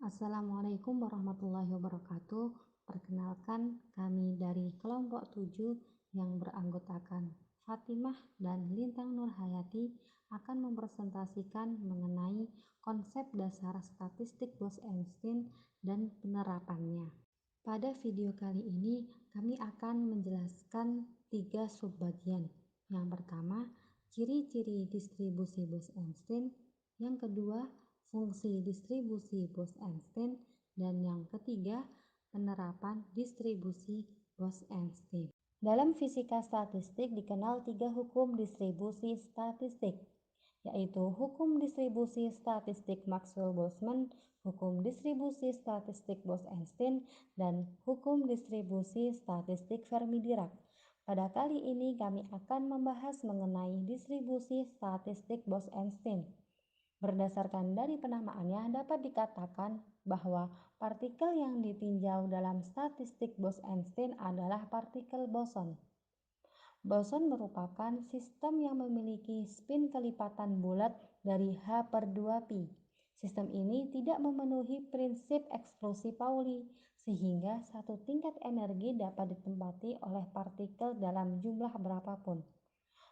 Assalamualaikum warahmatullahi wabarakatuh. Perkenalkan, kami dari kelompok 7 yang beranggotakan Fatimah dan Lintang Nurhayati akan mempresentasikan mengenai konsep dasar statistik Bose-Einstein dan penerapannya. Pada video kali ini, kami akan menjelaskan 3 subbagian. Yang pertama, ciri-ciri distribusi Bose-Einstein. Yang kedua, fungsi distribusi Bose-Einstein. Dan yang ketiga, penerapan distribusi Bose-Einstein. Dalam fisika statistik dikenal 3 hukum distribusi statistik, yaitu hukum distribusi statistik Maxwell-Boltzmann, hukum distribusi statistik Bose-Einstein, dan hukum distribusi statistik Fermi-Dirac. Pada kali ini kami akan membahas mengenai distribusi statistik Bose-Einstein. Berdasarkan dari penamaannya dapat dikatakan bahwa partikel yang ditinjau dalam statistik Bose-Einstein adalah partikel boson. Boson merupakan sistem yang memiliki spin kelipatan bulat dari H/2π. Sistem ini tidak memenuhi prinsip eksklusi Pauli, sehingga satu tingkat energi dapat ditempati oleh partikel dalam jumlah berapapun.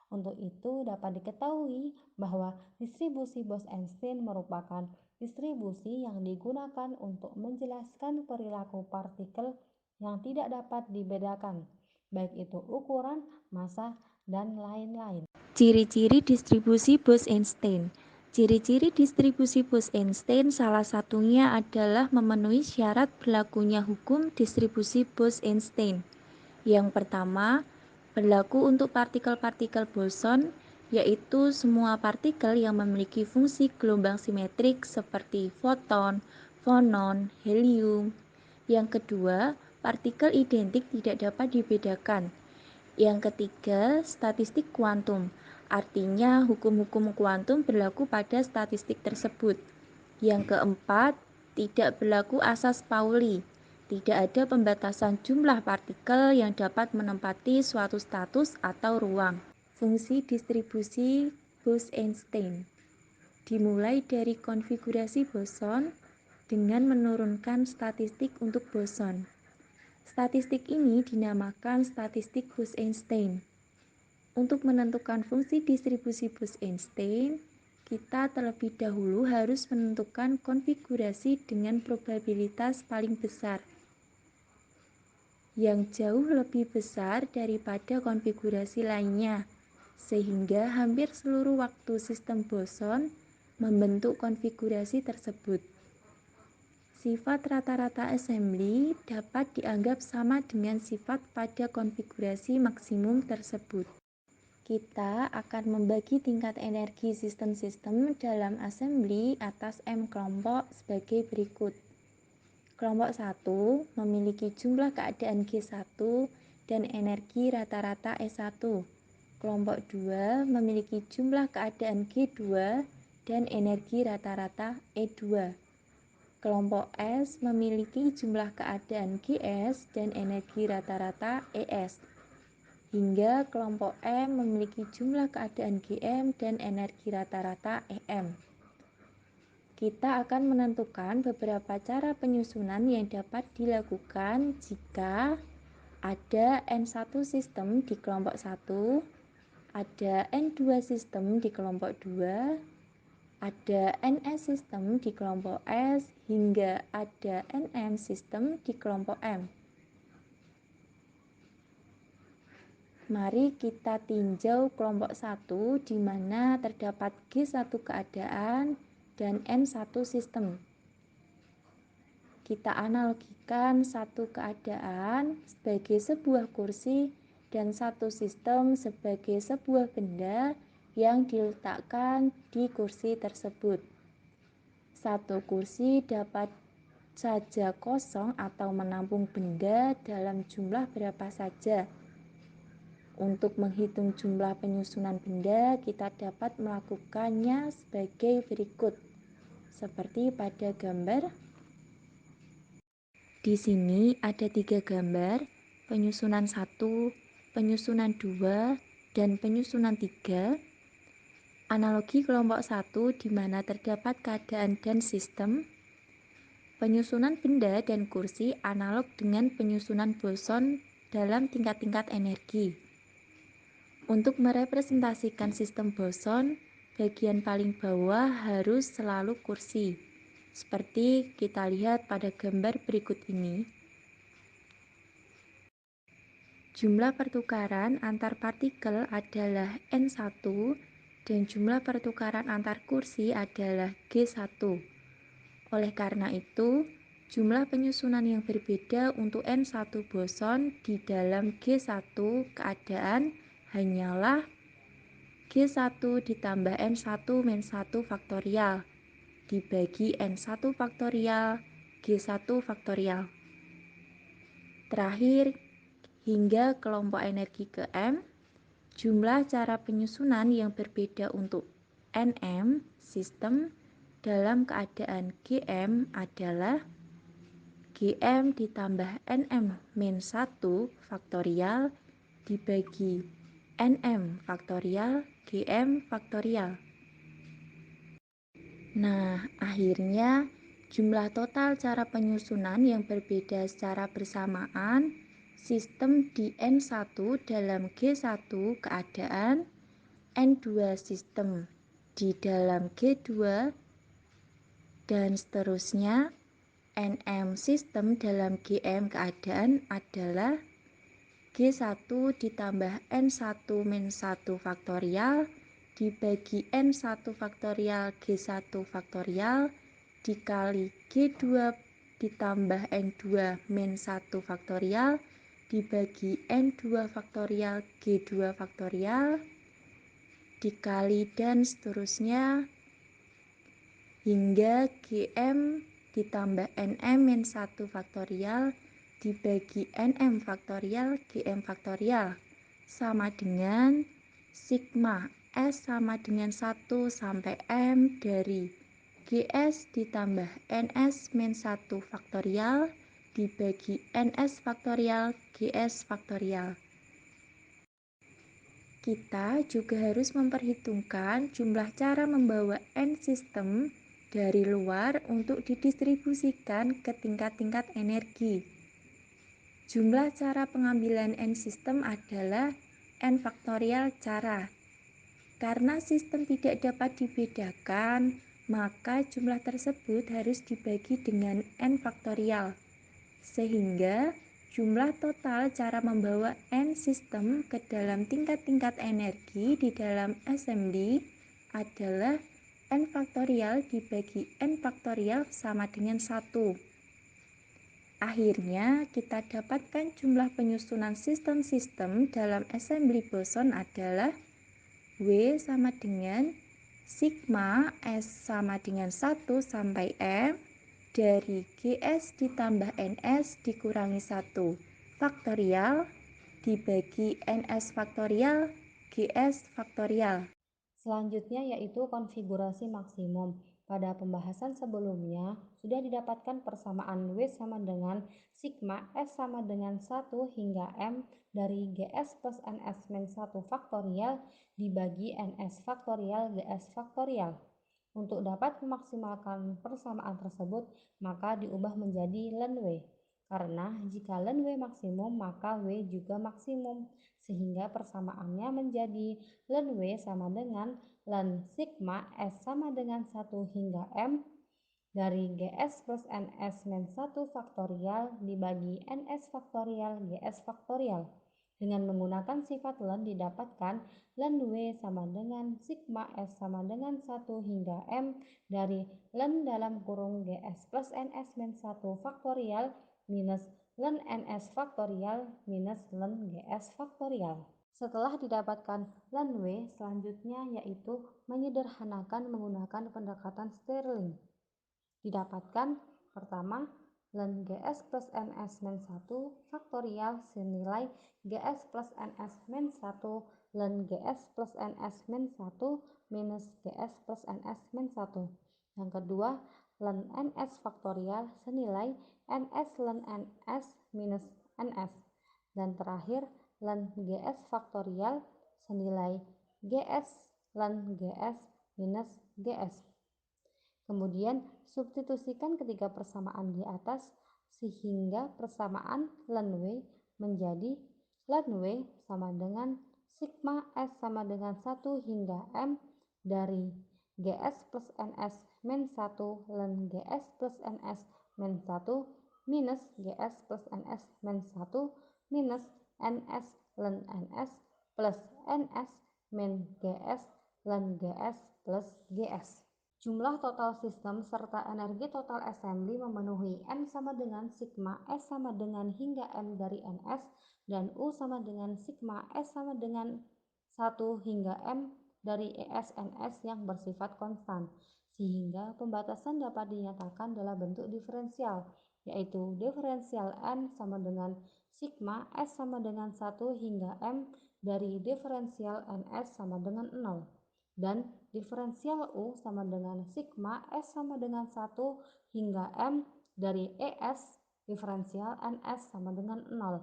Untuk itu dapat diketahui bahwa distribusi Bose-Einstein merupakan distribusi yang digunakan untuk menjelaskan perilaku partikel yang tidak dapat dibedakan, baik itu ukuran, massa, dan lain-lain. Ciri-ciri distribusi Bose-Einstein. Ciri-ciri distribusi Bose-Einstein salah satunya adalah memenuhi syarat berlakunya hukum distribusi Bose-Einstein. Yang pertama, berlaku untuk partikel-partikel boson, yaitu semua partikel yang memiliki fungsi gelombang simetrik seperti foton, fonon, helium. Yang kedua, partikel identik tidak dapat dibedakan. Yang ketiga, statistik kuantum. Artinya, hukum-hukum kuantum berlaku pada statistik tersebut. Yang keempat, tidak berlaku asas Pauli. Tidak ada pembatasan jumlah partikel yang dapat menempati suatu status atau ruang. Fungsi distribusi Bose-Einstein dimulai dari konfigurasi boson dengan menurunkan statistik untuk boson. Statistik ini dinamakan statistik Bose-Einstein. Untuk menentukan fungsi distribusi Bose-Einstein, kita terlebih dahulu harus menentukan konfigurasi dengan probabilitas paling besar, yang jauh lebih besar daripada konfigurasi lainnya, sehingga hampir seluruh waktu sistem boson membentuk konfigurasi tersebut. Sifat rata-rata assembly dapat dianggap sama dengan sifat pada konfigurasi maksimum tersebut. Kita akan membagi tingkat energi sistem-sistem dalam assembly atas M kelompok sebagai berikut. Kelompok 1 memiliki jumlah keadaan G1 dan energi rata-rata E1. Kelompok 2 memiliki jumlah keadaan G2 dan energi rata-rata E2. Kelompok S memiliki jumlah keadaan GS dan energi rata-rata ES. Hingga kelompok M memiliki jumlah keadaan Gm dan energi rata-rata Em. Kita akan menentukan beberapa cara penyusunan yang dapat dilakukan jika ada N1 sistem di kelompok 1, ada N2 sistem di kelompok 2, ada NS sistem di kelompok S, hingga ada NM sistem di kelompok M. Mari kita tinjau kelompok 1 di mana terdapat G1 keadaan dan N1 sistem. Kita analogikan satu keadaan sebagai sebuah kursi dan satu sistem sebagai sebuah benda yang diletakkan di kursi tersebut. Satu kursi dapat saja kosong atau menampung benda dalam jumlah berapa saja. Untuk menghitung jumlah penyusunan benda, kita dapat melakukannya sebagai berikut. Seperti pada gambar. Di sini ada 3 gambar, penyusunan 1, penyusunan 2, dan penyusunan 3. Analogi kelompok 1 di mana terdapat keadaan dan sistem. Penyusunan benda dan kursi analog dengan penyusunan boson dalam tingkat-tingkat energi. Untuk merepresentasikan sistem boson, bagian paling bawah harus selalu kursi. Seperti kita lihat pada gambar berikut ini. Jumlah pertukaran antar partikel adalah N1 dan jumlah pertukaran antar kursi adalah G1. Oleh karena itu, jumlah penyusunan yang berbeda untuk N1 boson di dalam G1 keadaan hanyalah G1 ditambah N1 min 1 faktorial dibagi N1 faktorial G1 faktorial. Terakhir, hingga kelompok energi ke M, jumlah cara penyusunan yang berbeda untuk Nm sistem dalam keadaan Gm adalah Gm ditambah Nm min 1 faktorial dibagi Nm faktorial Gm faktorial. Nah, akhirnya jumlah total cara penyusunan yang berbeda secara bersamaan sistem di N1 dalam G1 keadaan N2 sistem di dalam G2 dan seterusnya Nm sistem dalam Gm keadaan adalah G1 ditambah N1 min 1 faktorial dibagi N1 faktorial G1 faktorial dikali G2 ditambah N2 min 1 faktorial dibagi N2 faktorial G2 faktorial dikali dan seterusnya hingga Gm ditambah Nm min 1 faktorial dibagi Nm faktorial Gm faktorial sama dengan sigma S sama dengan 1 sampai M dari Gs ditambah Ns min 1 faktorial dibagi Ns faktorial Gs faktorial. Kita juga harus memperhitungkan jumlah cara membawa N sistem dari luar untuk didistribusikan ke tingkat-tingkat energi. Jumlah cara pengambilan N sistem adalah N faktorial cara. Karena sistem tidak dapat dibedakan, maka jumlah tersebut harus dibagi dengan N faktorial. Sehingga jumlah total cara membawa N sistem ke dalam tingkat-tingkat energi di dalam assembly adalah N faktorial dibagi N faktorial sama dengan 1. Akhirnya, kita dapatkan jumlah penyusunan sistem-sistem dalam assembly boson adalah W sama dengan sigma S sama dengan 1 sampai M dari Gs ditambah Ns dikurangi 1 faktorial dibagi Ns faktorial Gs faktorial. Selanjutnya yaitu konfigurasi maksimum. Pada pembahasan sebelumnya sudah didapatkan persamaan W sama dengan sigma S sama dengan 1 hingga M dari Gs plus Ns min 1 faktorial dibagi Ns faktorial Gs faktorial. Untuk dapat memaksimalkan persamaan tersebut, maka diubah menjadi ln W. Karena jika ln W maksimum, maka W juga maksimum, sehingga persamaannya menjadi ln W sama dengan ln sigma S sama dengan 1 hingga M dari Gs plus Ns min 1 faktorial dibagi Ns faktorial Gs faktorial. Dengan menggunakan sifat ln didapatkan ln W sama dengan sigma S sama dengan 1 hingga M dari ln dalam kurung Gs plus Ns min 1 faktorial minus ln Ns faktorial minus ln Gs faktorial. Setelah didapatkan ln W, selanjutnya yaitu menyederhanakan menggunakan pendekatan Stirling. Didapatkan pertama ln Gs plus Ns min 1 faktorial senilai Gs plus Ns min 1 ln Gs plus Ns min 1 minus Gs plus Ns min 1. Yang kedua, ln Ns faktorial senilai Ns ln Ns minus Ns. Dan terakhir, ln Gs faktorial senilai Gs ln Gs minus Gs. Kemudian substitusikan ketiga persamaan di atas sehingga persamaan ln W menjadi ln W sama dengan sigma S sama dengan 1 hingga M dari GS plus NS min 1 ln GS plus NS min 1 minus GS plus NS min 1 minus NS ln NS plus NS min GS ln GS plus GS. Jumlah total sistem serta energi total assembly memenuhi N sama dengan sigma S sama dengan hingga M dari NS dan U sama dengan sigma S sama dengan 1 hingga M dari ESNS yang bersifat konstan, sehingga pembatasan dapat dinyatakan dalam bentuk diferensial, yaitu diferensial N sama dengan sigma S sama dengan 1 hingga M dari diferensial NS sama dengan 0. Dan diferensial U sama dengan sigma S sama dengan 1 hingga M dari ES diferensial NS sama dengan 0.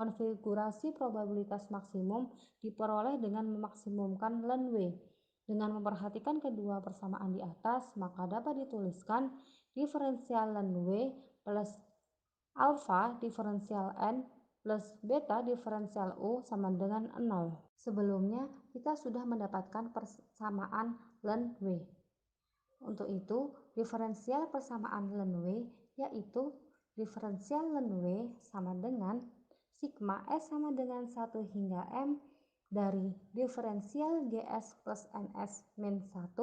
Konfigurasi probabilitas maksimum diperoleh dengan memaksimumkan ln W. Dengan memperhatikan kedua persamaan di atas, maka dapat dituliskan diferensial ln W plus alfa diferensial N plus beta diferensial U sama dengan 0. Sebelumnya, kita sudah mendapatkan persamaan ln W. Untuk itu, diferensial persamaan ln W yaitu diferensial ln W sama dengan sigma S sama dengan 1 hingga M dari diferensial GS plus NS min 1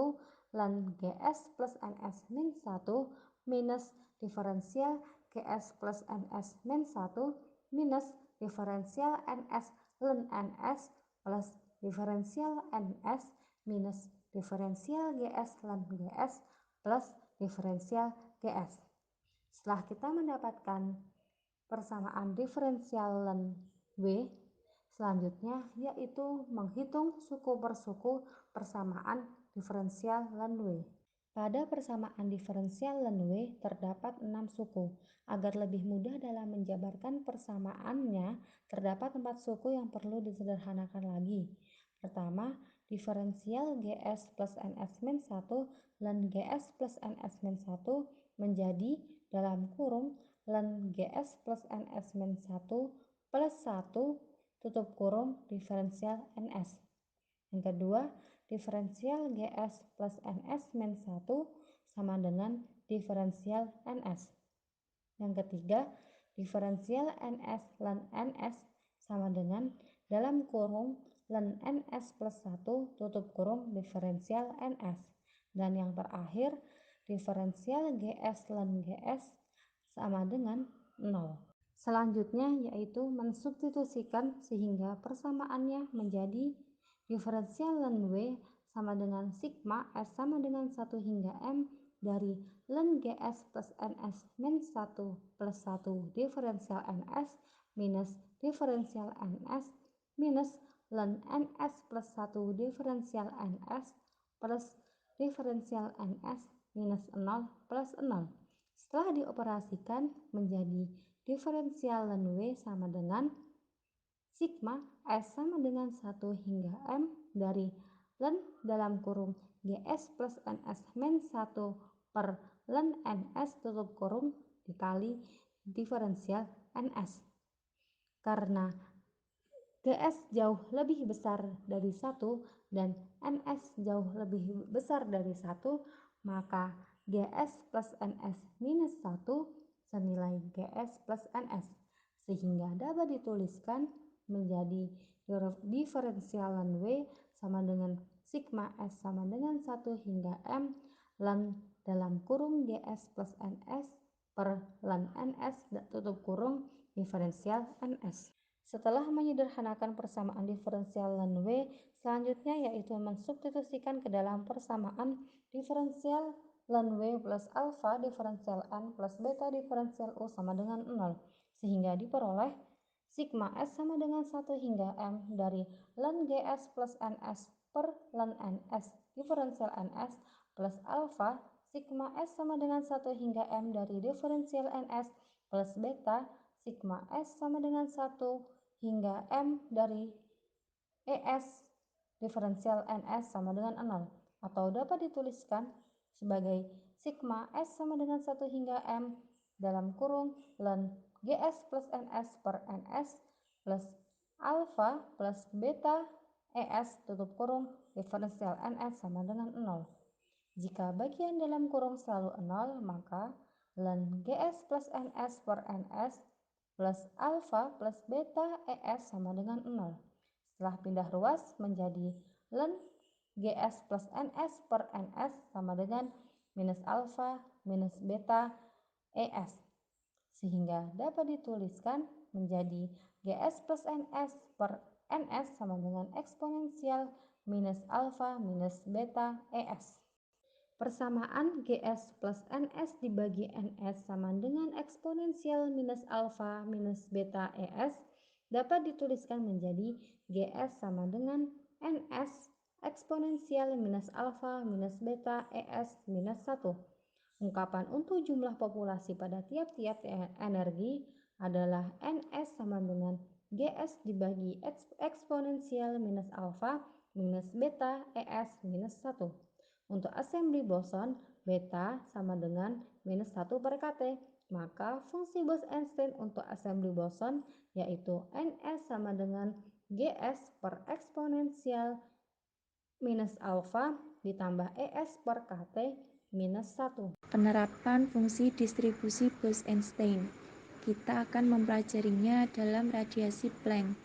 ln GS plus NS min 1 minus diferensial GS plus NS min 1 minus diferensial NS ln NS plus diferensial NS minus diferensial GS ln GS plus diferensial GS. Setelah kita mendapatkan persamaan diferensial ln W, selanjutnya yaitu menghitung suku per suku persamaan diferensial ln W. Pada persamaan diferensial ln W terdapat 6 suku. Agar lebih mudah dalam menjabarkan persamaannya, terdapat 4 suku yang perlu disederhanakan lagi. Pertama, diferensial GS plus NS min 1 ln GS plus NS min 1 menjadi dalam kurung ln GS plus NS min 1 plus 1 tutup kurung diferensial NS. Yang kedua, diferensial GS plus NS min 1 sama dengan diferensial NS. Yang ketiga, diferensial NS ln NS sama dengan dalam kurung ln NS plus 1 tutup kurung diferensial NS. Dan yang terakhir, diferensial GS ln GS sama dengan 0. Selanjutnya yaitu mensubstitusikan sehingga persamaannya menjadi diferensial ln W sama dengan sigma S sama dengan 1 hingga M dari ln GS plus NS min 1 plus 1 diferensial NS minus diferensial NS minus ln NS plus 1 diferensial NS plus diferensial NS minus 0 plus 0. Setelah dioperasikan menjadi diferensial ln W sama dengan sigma S sama dengan 1 hingga M dari ln dalam kurung GS plus NS min 1 per ln NS tutup kurung dikali diferensial NS. Karena GS jauh lebih besar dari 1 dan NS jauh lebih besar dari 1, maka GS plus NS minus 1 senilai GS plus NS, sehingga dapat dituliskan menjadi diferensial ln W sama dengan sigma S sama dengan 1 hingga M ln dalam kurung GS plus NS per ln NS tutup kurung diferensial NS. Setelah menyederhanakan persamaan diferensial ln W, selanjutnya yaitu mensubstitusikan ke dalam persamaan diferensial ln W plus alfa diferensial N plus beta diferensial U sama dengan 0, sehingga diperoleh sigma S sama dengan 1 hingga M dari ln GS plus NS per ln NS diferensial NS plus alfa sigma S sama dengan 1 hingga M dari diferensial NS plus beta sigma S sama dengan 1 hingga M dari ES diferensial NS sama dengan 0, atau dapat dituliskan sebagai sigma S sama dengan 1 hingga M dalam kurung ln GS plus NS per NS plus alfa plus beta ES tutup kurung diferensial NS sama dengan 0. Jika bagian dalam kurung selalu 0, maka ln GS plus NS per NS plus alfa plus beta ES sama dengan 0. Setelah pindah ruas menjadi ln GS plus NS per NS sama dengan minus alfa minus beta ES, sehingga dapat dituliskan menjadi GS plus NS per NS sama dengan eksponensial minus alfa minus beta ES. Persamaan GS plus NS dibagi NS sama dengan eksponensial minus alfa minus beta ES dapat dituliskan menjadi GS sama dengan NS eksponensial minus alfa minus beta ES minus 1. Ungkapan untuk jumlah populasi pada tiap-tiap energi adalah NS sama dengan GS dibagi eksponensial minus alfa minus beta ES minus 1. Untuk assembly boson, beta sama dengan minus 1 per kT. Maka fungsi Bose-Einstein untuk assembly boson yaitu NS sama dengan GS per eksponensial minus alfa ditambah ES per kT minus 1. Penerapan fungsi distribusi Bose-Einstein. Kita akan mempelajarinya dalam radiasi Planck.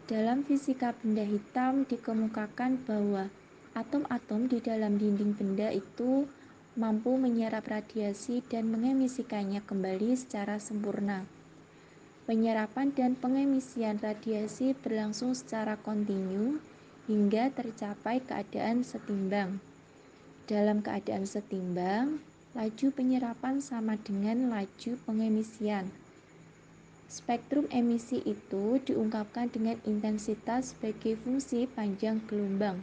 Dalam fisika benda hitam dikemukakan bahwa atom-atom di dalam dinding benda itu mampu menyerap radiasi dan mengemisikannya kembali secara sempurna. Penyerapan dan pengemisian radiasi berlangsung secara kontinu hingga tercapai keadaan setimbang. Dalam keadaan setimbang, laju penyerapan sama dengan laju pengemisian. Spektrum emisi itu diungkapkan dengan intensitas sebagai fungsi panjang gelombang.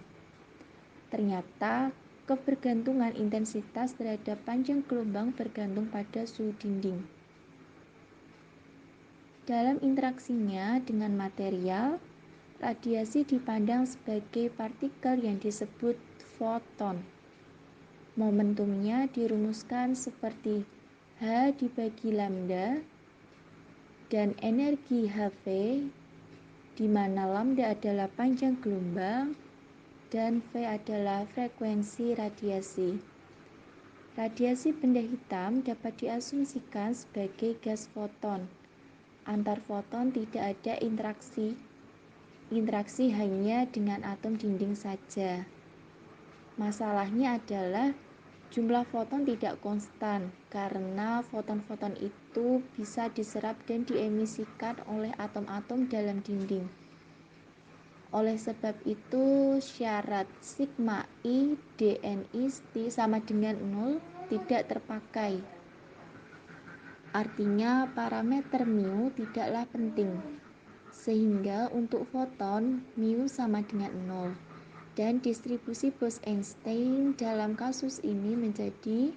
Ternyata, kebergantungan intensitas terhadap panjang gelombang bergantung pada suhu dinding. Dalam interaksinya dengan material, radiasi dipandang sebagai partikel yang disebut foton. Momentumnya dirumuskan seperti H dibagi lambda dan energi Hv, di mana lambda adalah panjang gelombang dan V adalah frekuensi radiasi. Radiasi benda hitam dapat diasumsikan sebagai gas foton. Antar foton tidak ada interaksi. Interaksi hanya dengan atom dinding saja. Masalahnya adalah jumlah foton tidak konstan karena foton-foton itu bisa diserap dan diemisikan oleh atom-atom dalam dinding. Oleh sebab itu, syarat sigma I dNi T sama dengan 0 tidak terpakai. Artinya parameter mu tidaklah penting. Sehingga untuk foton, mu sama dengan 0. Dan distribusi Bose-Einstein dalam kasus ini menjadi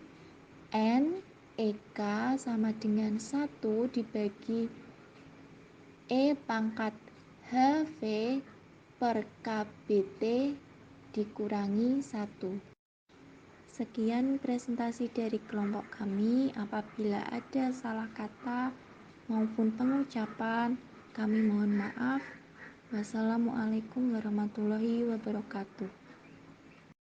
N EK sama dengan 1 dibagi E pangkat HV per KBT dikurangi 1. Sekian presentasi dari kelompok kami. Apabila ada salah kata maupun pengucapan, kami mohon maaf. Wassalamualaikum warahmatullahi wabarakatuh.